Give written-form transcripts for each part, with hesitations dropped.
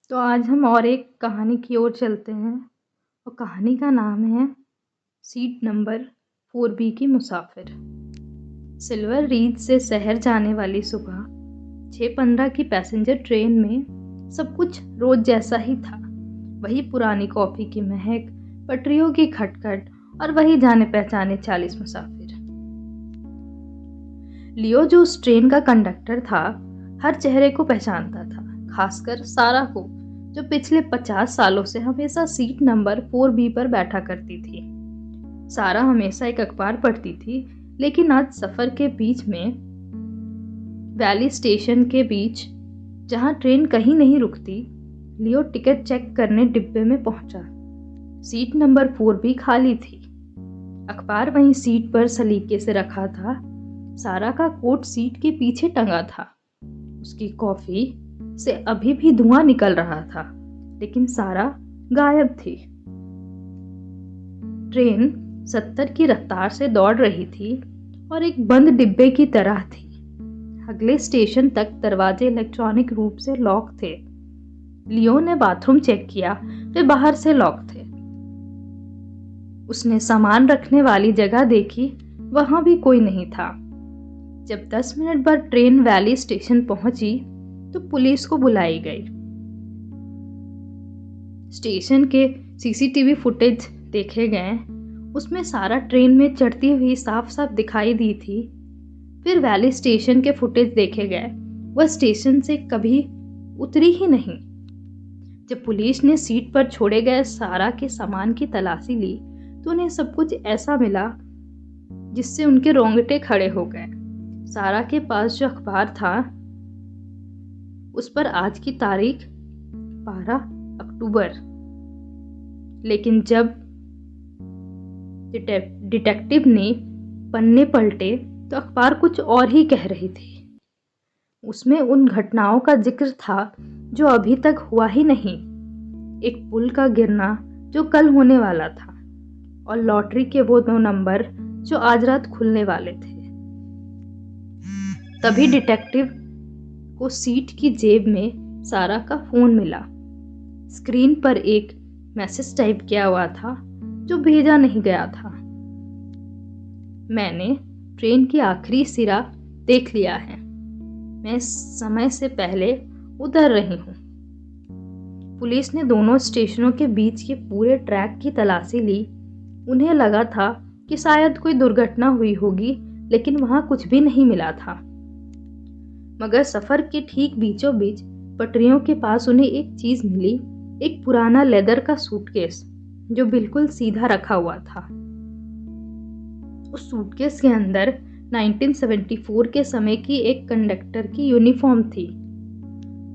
तो आज हम और एक कहानी की ओर चलते हैं और कहानी का नाम है सीट नंबर 4B की मुसाफिर। सिल्वर रिज से शहर जाने वाली सुबह 6:15 की पैसेंजर ट्रेन में सब कुछ रोज जैसा ही था। वही पुरानी कॉफी की महक, पटरियों की खटखट और वही जाने पहचाने 40 मुसाफिर। लियो जो उस ट्रेन का कंडक्टर था, हर चेहरे को पहचानता था, खासकर सारा को, जो पिछले 50 सालों से हमेशा सीट नंबर 4B पर बैठा करती थी। सारा हमेशा एक अखबार पढ़ती थी, लेकिन आज सफर के बीच में, वैली स्टेशन के बीच, जहां ट्रेन कहीं नहीं रुकती, लियो टिकट चेक करने डिब्बे में पहुंचा। सीट नंबर 4B खाली थी। अखबार वहीं सीट पर सलीके से रखा था। सारा का कोट सीट के पीछे टंगा था। उसकी कॉफी से अभी भी धुआं निकल रहा था, लेकिन सारा गायब थी। ट्रेन 70 की रफ्तार से दौड़ रही थी और एक बंद डिब्बे की तरह थी। अगले स्टेशन तक दरवाजे इलेक्ट्रॉनिक रूप से लॉक थे। लियो ने बाथरूम चेक किया, वे बाहर से लॉक थे। उसने सामान रखने वाली जगह देखी, वहां भी कोई नहीं था। जब 10 मिनट बाद ट्रेन वैली स्टेशन पहुंची तो पुलिस को बुलाई गई। स्टेशन के सीसीटीवी फुटेज देखे गए। उसमें सारा ट्रेन में चढ़ती हुई साफ साफ दिखाई दी थी। फिर वैली स्टेशन के फुटेज देखे गए। वह स्टेशन से कभी उतरी ही नहीं। जब पुलिस ने सीट पर छोड़े गए सारा के सामान की तलाशी ली तो उन्हें सब कुछ ऐसा मिला जिससे उनके रोंगटे खड़े हो गए। सारा के पास जो अखबार था उस पर आज की तारीख 12 अक्टूबर, लेकिन जब डिटेक्टिव ने पन्ने पलटे तो अखबार कुछ और ही कह रही थी। उसमें उन घटनाओं का जिक्र था जो अभी तक हुआ ही नहीं। एक पुल का गिरना जो कल होने वाला था और लॉटरी के वो 2 नंबर जो आज रात खुलने वाले थे। तभी डिटेक्टिव को सीट की जेब में सारा का फोन मिला। स्क्रीन पर एक मैसेज टाइप किया हुआ था जो भेजा नहीं गया था। मैंने ट्रेन की आखिरी सिरा देख लिया है। मैं समय से पहले उतर रही हूँ। पुलिस ने दोनों स्टेशनों के बीच के पूरे ट्रैक की तलाशी ली। उन्हें लगा था कि शायद कोई दुर्घटना हुई होगी, लेकिन वहां कुछ भी नहीं मिला था। मगर सफर के ठीक बीचों बीच पटरियों के पास उन्हें एक चीज मिली, एक पुराना लेदर का सूटकेस जो बिल्कुल सीधा रखा हुआ था। उस सूटकेस के अंदर 1974 के समय की एक कंडक्टर की यूनिफॉर्म थी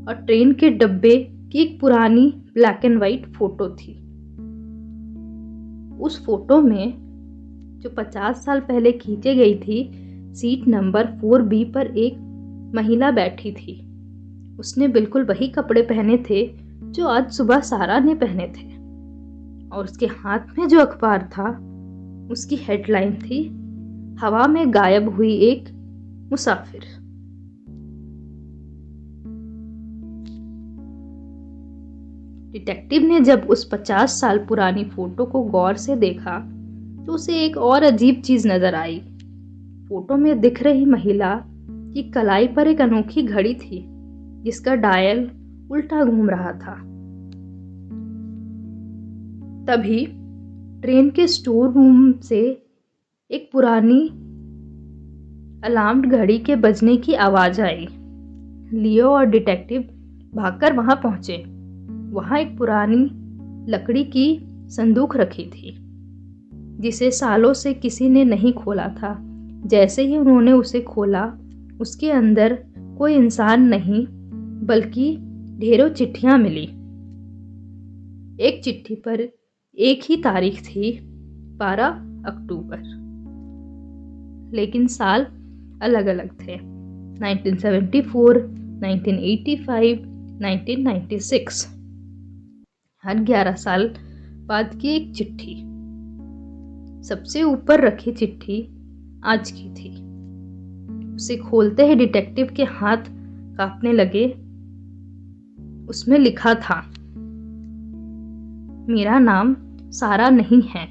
और ट्रेन के डब्बे की एक पुरानी ब्लैक एंड व्हाइट फोटो थी। उस फोटो में जो 50 साल पहले खींची गई थी, सीट नंबर 4B पर एक महिला बैठी थी। उसने बिल्कुल वही कपड़े पहने थे जो आज सुबह सारा ने पहने थे, और उसके हाथ में जो अखबार था उसकी हेडलाइन थी, हवा में गायब हुई एक मुसाफिर। डिटेक्टिव ने जब उस 50 साल पुरानी फोटो को गौर से देखा तो उसे एक और अजीब चीज नजर आई। फोटो में दिख रही महिला की कलाई पर एक अनोखी घड़ी थी जिसका डायल उल्टा घूम रहा था। तभी ट्रेन के स्टोर रूम से एक पुरानी अलार्म्ड घड़ी के बजने की आवाज आई। लियो और डिटेक्टिव भागकर वहां पहुंचे। वहां एक पुरानी लकड़ी की संदूक रखी थी जिसे सालों से किसी ने नहीं खोला था। जैसे ही उन्होंने उसे खोला, उसके अंदर कोई इंसान नहीं बल्कि ढेरों चिट्ठियां मिली। एक चिट्ठी पर एक ही तारीख थी, 12 अक्टूबर, लेकिन साल अलग अलग थे, 1974, 1985, 1996। हर 11 साल बाद की एक चिट्ठी। सबसे ऊपर रखी चिट्ठी आज की थी। उसे खोलते ही डिटेक्टिव के हाथ कांपने लगे। उसमें लिखा था, मेरा नाम सारा नहीं है,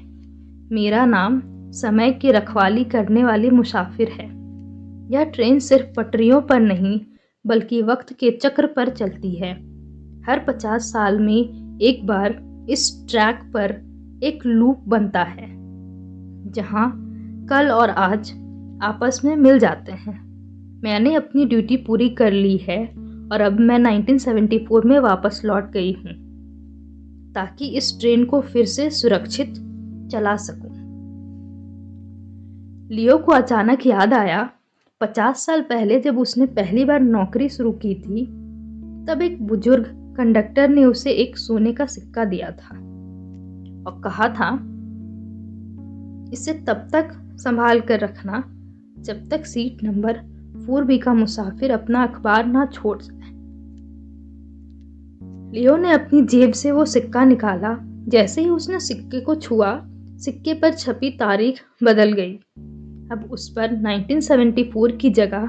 मेरा नाम समय की रखवाली करने वाली मुसाफिर है। यह ट्रेन सिर्फ पटरियों पर नहीं बल्कि वक्त के चक्र पर चलती है। हर 50 साल में एक बार इस ट्रैक पर एक लूप बनता है जहां कल और आज आपस में मिल जाते हैं। मैंने अपनी ड्यूटी पूरी कर ली है और अब मैं 1974 में वापस लौट गई हूँ ताकि इस ट्रेन को फिर से सुरक्षित चला सकूं। लियो को अचानक याद आया 50 साल पहले जब उसने पहली बार नौकरी शुरू की थी, तब एक बुजुर्ग कंडक्टर ने उसे एक सोने का सिक्का दिया था और कहा था, इसे तब तक संभाल कर रखना जब तक सीट नंबर 4B का मुसाफिर अपना अखबार ना छोड़ जाए। लियो ने अपनी जेब से वो सिक्का निकाला। जैसे ही उसने सिक्के को छुआ, सिक्के पर छपी तारीख बदल गई। अब उस पर 1974 की जगह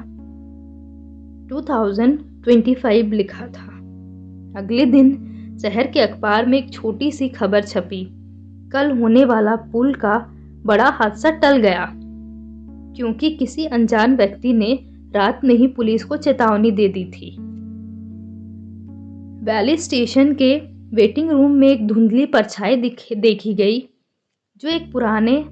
2025 लिखा था। अगले दिन शहर के अखबार में एक छोटी सी खबर छपी, कल होने वाला पुल का बड़ा हादसा टल गया क्योंकि किसी अनजान व्यक्ति ने रात में ही पुलिस को चेतावनी दे दी थी। वैली स्टेशन के वेटिंग रूम में एक धुंधली परछाई देखी गई जो एक पुराने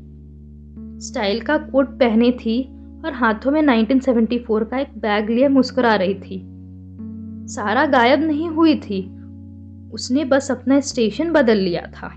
स्टाइल का कोट पहने थी और हाथों में 1974 का एक बैग लिए मुस्कुरा रही थी। सारा गायब नहीं हुई थी, उसने बस अपना स्टेशन बदल लिया था।